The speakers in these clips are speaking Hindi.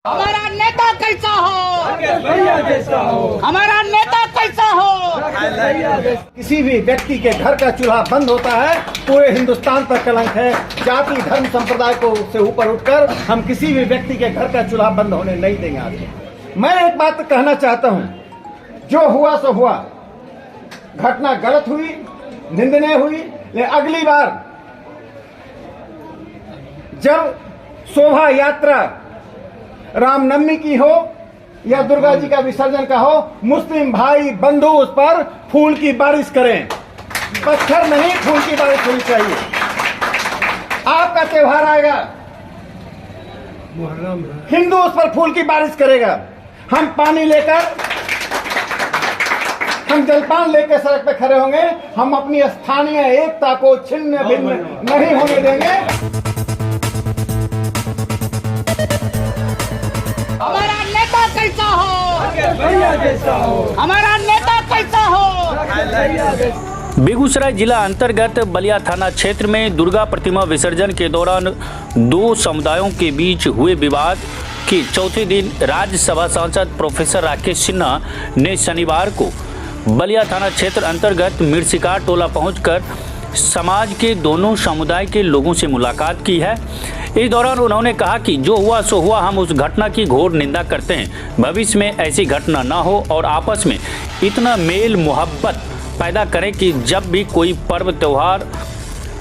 हमारा नेता कैसा हो, हमारा नेता कैसा हो। किसी भी व्यक्ति के घर का चूल्हा बंद होता है पूरे हिंदुस्तान पर कलंक है। जाति धर्म संप्रदाय को से ऊपर उठकर हम किसी भी व्यक्ति के घर का चूल्हा बंद होने नहीं देंगे। आगे मैं एक बात कहना चाहता हूं, जो हुआ सो हुआ, घटना गलत हुई, निंदनीय हुई, लेकिन अगली बार जब शोभा यात्रा रामनवमी की हो या दुर्गा जी का विसर्जन का हो, मुस्लिम भाई बंधु उस पर फूल की बारिश करें, पत्थर नहीं फूल की बारिश होनी चाहिए। आपका त्योहार आएगा, हिंदू उस पर फूल की बारिश करेगा, हम पानी लेकर, हम जलपान लेकर सड़क पे खड़े होंगे, हम अपनी स्थानीय एकता को छिन्न भिन्न नहीं होने देंगे। हमारा नेता कैसा हो, हमारा नेता कैसा हो। बेगूसराय जिला अंतर्गत बलिया थाना क्षेत्र में दुर्गा प्रतिमा विसर्जन के दौरान दो समुदायों के बीच हुए विवाद के चौथे दिन राज्यसभा सांसद प्रोफेसर राकेश सिन्हा ने शनिवार को बलिया थाना क्षेत्र अंतर्गत मिर्सिकार टोला पहुंचकर समाज के दोनों समुदाय के लोगों से मुलाकात की है। इस दौरान उन्होंने कहा कि जो हुआ सो हुआ, हम उस घटना की घोर निंदा करते हैं। भविष्य में ऐसी घटना ना हो और आपस में इतना मेल मोहब्बत पैदा करें कि जब भी कोई पर्व त्योहार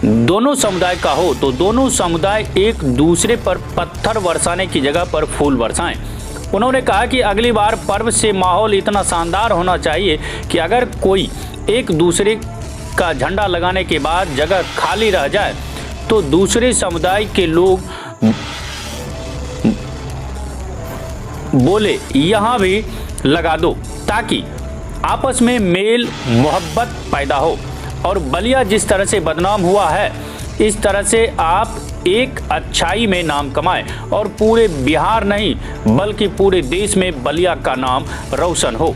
दोनों समुदाय का हो तो दोनों समुदाय एक दूसरे पर पत्थर बरसाने की जगह पर फूल बरसाएं। उन्होंने कहा कि अगली बार पर्व से माहौल इतना शानदार होना चाहिए कि अगर कोई एक दूसरे का झंडा लगाने के बाद जगह खाली रह जाए तो दूसरे समुदाय के लोग बोले यहाँ भी लगा दो, ताकि आपस में मेल मोहब्बत पैदा हो। और बलिया जिस तरह से बदनाम हुआ है, इस तरह से आप एक अच्छाई में नाम कमाएं और पूरे बिहार नहीं बल्कि पूरे देश में बलिया का नाम रोशन हो।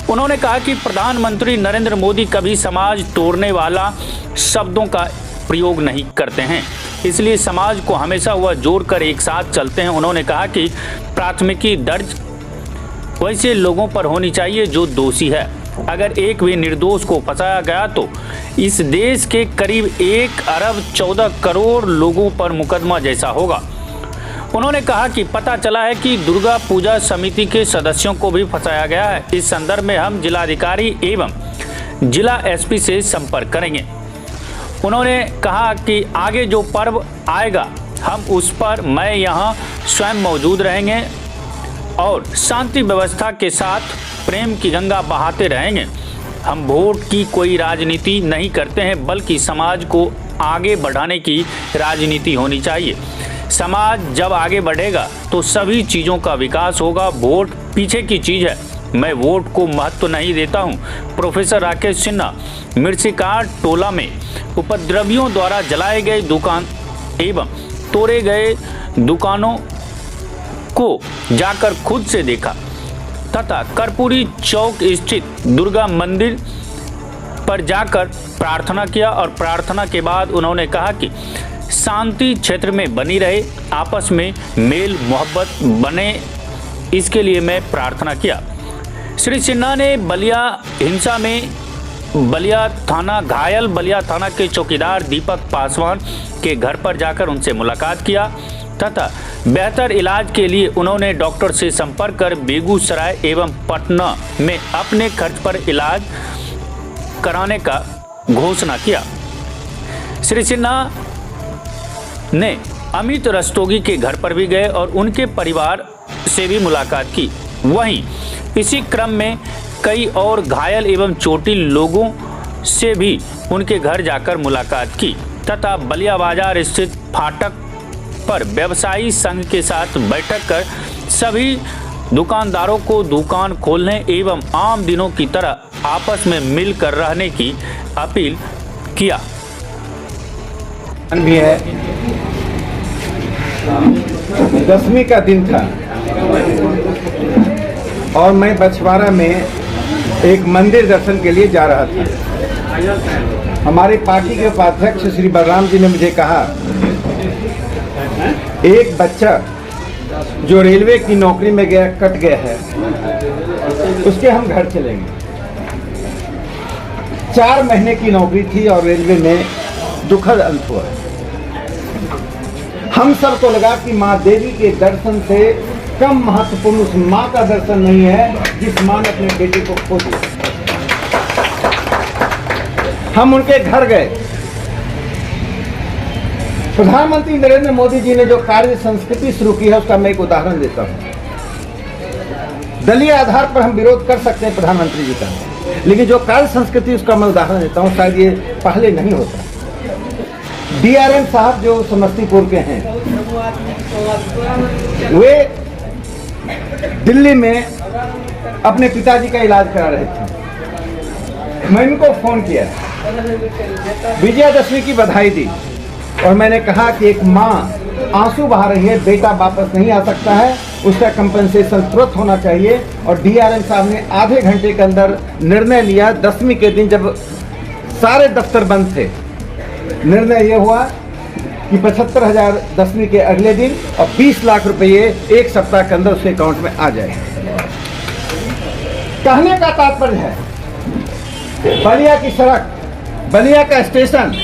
उन्होंने कहा कि प्रधानमंत्री नरेंद्र मोदी कभी समाज तोड़ने वाला शब्दों का प्रयोग नहीं करते हैं, इसलिए समाज को हमेशा वह जोड़कर एक साथ चलते हैं। उन्होंने कहा कि प्राथमिकी दर्ज वैसे लोगों पर होनी चाहिए जो दोषी है। अगर एक भी निर्दोष को फंसाया गया तो इस देश के करीब 1 अरब 14 करोड़ लोगों पर मुकदमा जैसा होगा। उन्होंने कहा कि पता चला है कि दुर्गा पूजा समिति के सदस्यों को भी फंसाया गया है। इस संदर्भ में हम जिलाधिकारी एवं जिला एसपी से संपर्क करेंगे। उन्होंने कहा कि आगे जो पर्व आएगा हम उस पर मैं यहाँ स्वयं मौजूद रहेंगे और शांति व्यवस्था के साथ प्रेम की गंगा बहाते रहेंगे। हम वोट की कोई राजनीति नहीं करते हैं, बल्कि समाज को आगे बढ़ाने की राजनीति होनी चाहिए। समाज जब आगे बढ़ेगा तो सभी चीज़ों का विकास होगा। वोट पीछे की चीज़ है, मैं वोट को महत्व नहीं देता हूं। प्रोफेसर राकेश सिन्हा मिर्सिकार टोला में उपद्रवियों द्वारा जलाए गए दुकान एवं तोड़े गए दुकानों को जाकर खुद से देखा तथा कर्पूरी चौक स्थित दुर्गा मंदिर पर जाकर प्रार्थना किया और प्रार्थना के बाद उन्होंने कहा कि शांति क्षेत्र में बनी रहे, आपस में मेल मोहब्बत बने, इसके लिए मैं प्रार्थना किया। श्री सिन्हा ने बलिया हिंसा में घायल बलिया थाना के चौकीदार दीपक पासवान के घर पर जाकर उनसे मुलाकात किया तथा बेहतर इलाज के लिए उन्होंने डॉक्टर से संपर्क कर बेगूसराय एवं पटना में अपने खर्च पर इलाज कराने का घोषणा किया। श्री सिन्हा ने अमित रस्तोगी के घर पर भी गए और उनके परिवार से भी मुलाकात की। वहीं इसी क्रम में कई और घायल एवं चोटिल लोगों से भी उनके घर जाकर मुलाकात की तथा बलिया बाजार स्थित फाटक पर व्यवसायी संघ के साथ बैठक कर सभी दुकानदारों को दुकान खोलने एवं आम दिनों की तरह आपस में मिलकर रहने की अपील किया। भी है 10वीं का दिन था और मैं बछवाड़ा में एक मंदिर दर्शन के लिए जा रहा था। हमारी पार्टी के उपाध्यक्ष श्री बलराम जी ने मुझे कहा, एक बच्चा जो रेलवे की नौकरी में गया कट गया है उसके हम घर चलेंगे। 4 महीने की नौकरी थी और रेलवे में दुखद अंत हुआ। हम सबको लगा कि माँ देवी के दर्शन से कम महत्वपूर्ण उस माँ का दर्शन नहीं है जिस माँ ने अपने बेटे को खो दिया। हम उनके घर गए। प्रधानमंत्री नरेंद्र मोदी जी ने जो कार्य संस्कृति शुरू की है उसका मैं एक उदाहरण देता हूं। दलीय आधार पर हम विरोध कर सकते हैं प्रधानमंत्री जी का, लेकिन जो कार्य संस्कृति उसका मैं उदाहरण देता हूं, शायद ये पहले नहीं होता। DRM साहब जो समस्तीपुर के हैं, वे दिल्ली में अपने पिताजी का इलाज करा रहे थे। मैं इनको फोन किया, विजयादशमी की बधाई दी और मैंने कहा कि एक माँ आंसू बहा रही है, बेटा वापस नहीं आ सकता है, उसका कंपनसेशन तुरंत होना चाहिए। और DRM साहब ने आधे घंटे के अंदर निर्णय लिया। दशमी के दिन जब सारे दफ्तर बंद थे, निर्णय यह हुआ कि 75,000 दशमी के अगले दिन और 20 लाख रुपये 1 सप्ताह के अंदर उसके अकाउंट में आ जाए। कहने का तात्पर्य है, बलिया की सड़क, बलिया का स्टेशन,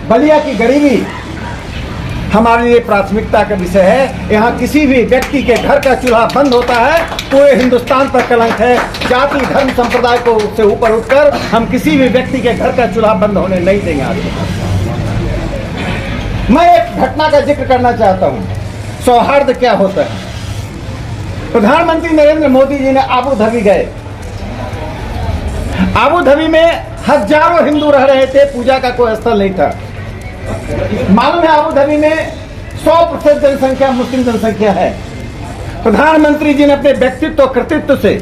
बलिया की गरीबी हमारे लिए प्राथमिकता का विषय है। यहाँ किसी भी व्यक्ति के घर का चूल्हा बंद होता है, पूरे हिंदुस्तान पर कलंक है। जाति धर्म संप्रदाय को से ऊपर उठकर हम किसी भी व्यक्ति के घर का चूल्हा बंद होने नहीं देंगे। आज मैं एक घटना का जिक्र करना चाहता हूँ, सौहार्द क्या होता है। प्रधानमंत्री नरेंद्र मोदी जी ने आबू धाबी गए। आबू धाबी में हजारों हिंदू रह रहे थे, पूजा का कोई स्थल नहीं था। मालूम है आबू धाबी में 100% जनसंख्या मुस्लिम जनसंख्या है। प्रधानमंत्री जी ने अपने व्यक्तित्व कृतित्व से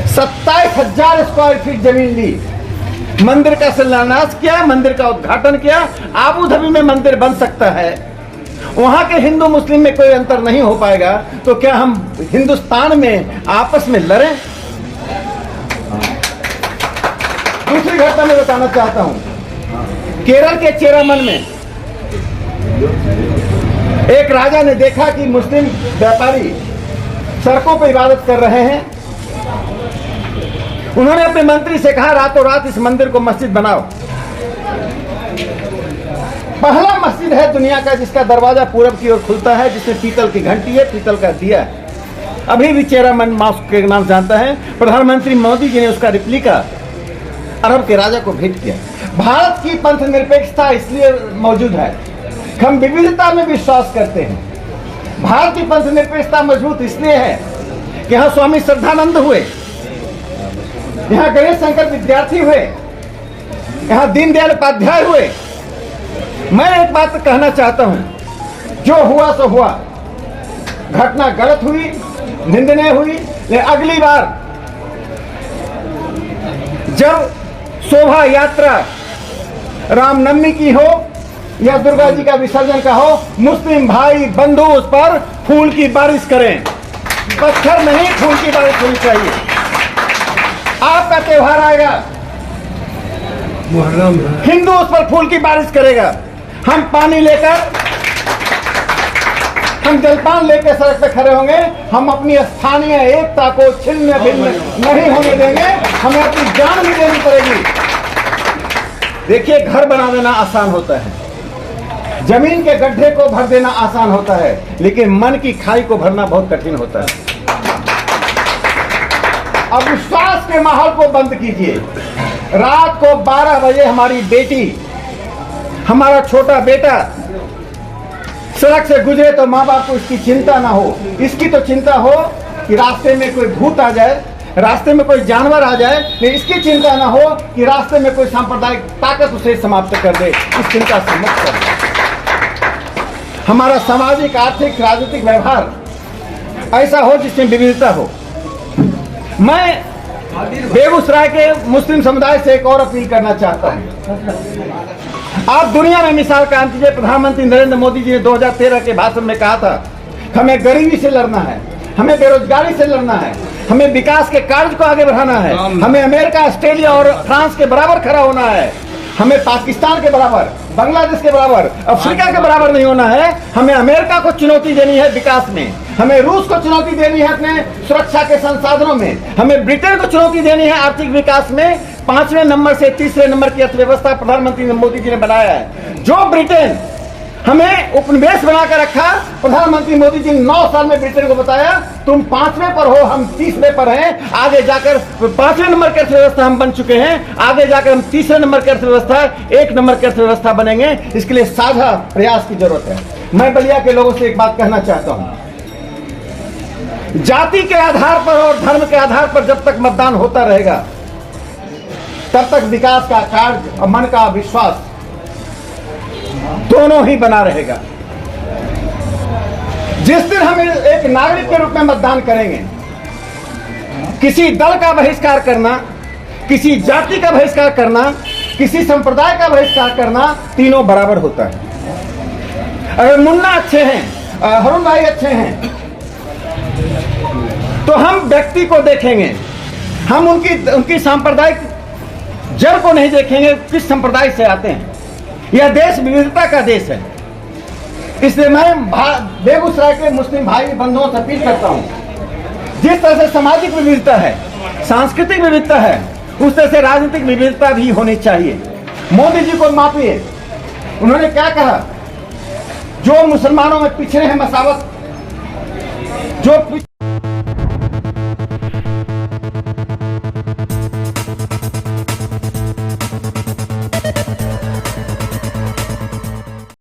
27,000 स्क्वायर फीट जमीन ली, मंदिर का शिलान्यास किया, मंदिर का उद्घाटन किया। आबू धाबी में मंदिर बन सकता है, वहां के हिंदू मुस्लिम में कोई अंतर नहीं हो पाएगा, तो क्या हम हिंदुस्तान में आपस में लड़ें? दूसरी घटना मैं बताना चाहता हूं। केरल के चेरामन में एक राजा ने देखा कि मुस्लिम व्यापारी सड़कों पर इबादत कर रहे हैं। उन्होंने अपने मंत्री से कहा, रातों रात इस मंदिर को मस्जिद बनाओ। पहला मस्जिद है दुनिया का जिसका दरवाजा पूरब की ओर खुलता है, जिसमें पीतल की घंटी है, पीतल का दिया है। अभी भी चेरामन मॉस्क के नाम जानता है। प्रधानमंत्री मोदी जी ने उसका रिप्लिका अरब के राजा को भेंट किया। भारत की पंथ निरपेक्षता इसलिए मौजूद है, हम विविधता में विश्वास करते हैं। भारत की पंथ निरपेक्षता मजबूत इसलिए है कि यहाँ स्वामी श्रद्धानंद हुए, यहाँ गणेश शंकर विद्यार्थी हुए, यहाँ दीनदयाल उपाध्याय हुए। मैं एक बात कहना चाहता हूं, जो हुआ सो हुआ, घटना गलत हुई, निंदनीय हुई, लेकिन अगली बार जब शोभा यात्रा रामनवमी की हो या दुर्गा जी का विसर्जन का हो, मुस्लिम भाई बंधु उस पर फूल की बारिश करें, पत्थर नहीं फूल की बारिश होनी चाहिए। आपका त्योहार आएगा, हिंदू उस पर फूल की बारिश करेगा, हम पानी लेकर, हम जलपान लेकर सड़क पे खड़े होंगे। हम अपनी स्थानीय एकता को छिन्न भिन्न नहीं होने देंगे, हमें अपनी जान भी देनी पड़ेगी। देखिए, घर बना देना आसान होता है, जमीन के गड्ढे को भर देना आसान होता है, लेकिन मन की खाई को भरना बहुत कठिन होता है। अविश्वास के माहौल को बंद कीजिए। रात को 12 बजे हमारी बेटी, हमारा छोटा बेटा सड़क से गुजरे तो माँ बाप को इसकी चिंता ना हो। इसकी तो चिंता हो कि रास्ते में कोई भूत आ जाए, रास्ते में कोई जानवर आ जाए, लेकिन इसकी चिंता ना हो कि रास्ते में कोई सांप्रदायिक ताकत उसे समाप्त कर दे। इस चिंता से मुक्त कर दे। हमारा सामाजिक, आर्थिक, राजनीतिक व्यवहार ऐसा हो जिसमें विविधता हो। मैं बेगूसराय के मुस्लिम समुदाय से एक और अपील करना चाहता हूं। आप दुनिया में मिसाल कायम कीजिए। प्रधानमंत्री नरेंद्र मोदी जी ने 2013 के भाषण में कहा था, हमें गरीबी से लड़ना है, हमें बेरोजगारी से लड़ना है, हमें विकास के कार्य को आगे बढ़ाना है, हमें अमेरिका, ऑस्ट्रेलिया और फ्रांस के बराबर खड़ा होना है, हमें पाकिस्तान के बराबर बांग्लादेश के बराबर, अफ्रीका के बराबर नहीं होना है। हमें अमेरिका को चुनौती देनी है विकास में, हमें रूस को चुनौती देनी है अपने सुरक्षा के संसाधनों में, हमें ब्रिटेन को चुनौती देनी है आर्थिक विकास में। 5वें नंबर से 3रे नंबर की अर्थव्यवस्था प्रधानमंत्री मोदी जी ने बनाया है। जो ब्रिटेन हमें उपनिवेश बनाकर रखा, प्रधानमंत्री मोदी जी ने 9 साल में ब्रिटेन को बताया तुम 5वें पर हो, हम 30वें पर हैं। आगे जाकर 5वें नंबर की अर्थव्यवस्था हम बन चुके हैं, आगे जाकर हम 3रे नंबर की अर्थव्यवस्था, 1 नंबर की अर्थव्यवस्था बनेंगे। इसके लिए साझा प्रयास की जरूरत है। मैं बलिया के लोगों से एक बात कहना चाहता हूं, जाति के आधार पर और धर्म के आधार पर जब तक मतदान होता रहेगा तब तक विकास का कार्य और मन का विश्वास दोनों ही बना रहेगा। जिस दिन हम एक नागरिक के रूप में मतदान करेंगे, किसी दल का बहिष्कार करना, किसी जाति का बहिष्कार करना, किसी संप्रदाय का बहिष्कार करना, तीनों बराबर होता है। अगर मुन्ना अच्छे हैं, हरुण भाई अच्छे हैं, तो हम व्यक्ति को देखेंगे, हम उनकी सांप्रदायिक जड़ को नहीं देखेंगे, किस संप्रदाय से आते हैं। यह देश विविधता का देश है। इसलिए मैं बेगूसराय के मुस्लिम भाई बंधुओं से अपील करता हूं, जिस तरह से सामाजिक विविधता है, सांस्कृतिक विविधता है, उस तरह से राजनीतिक विविधता भी होनी चाहिए। मोदी जी को मापिए, उन्होंने क्या कहा, जो मुसलमानों में पिछड़े हैं मसावत, जो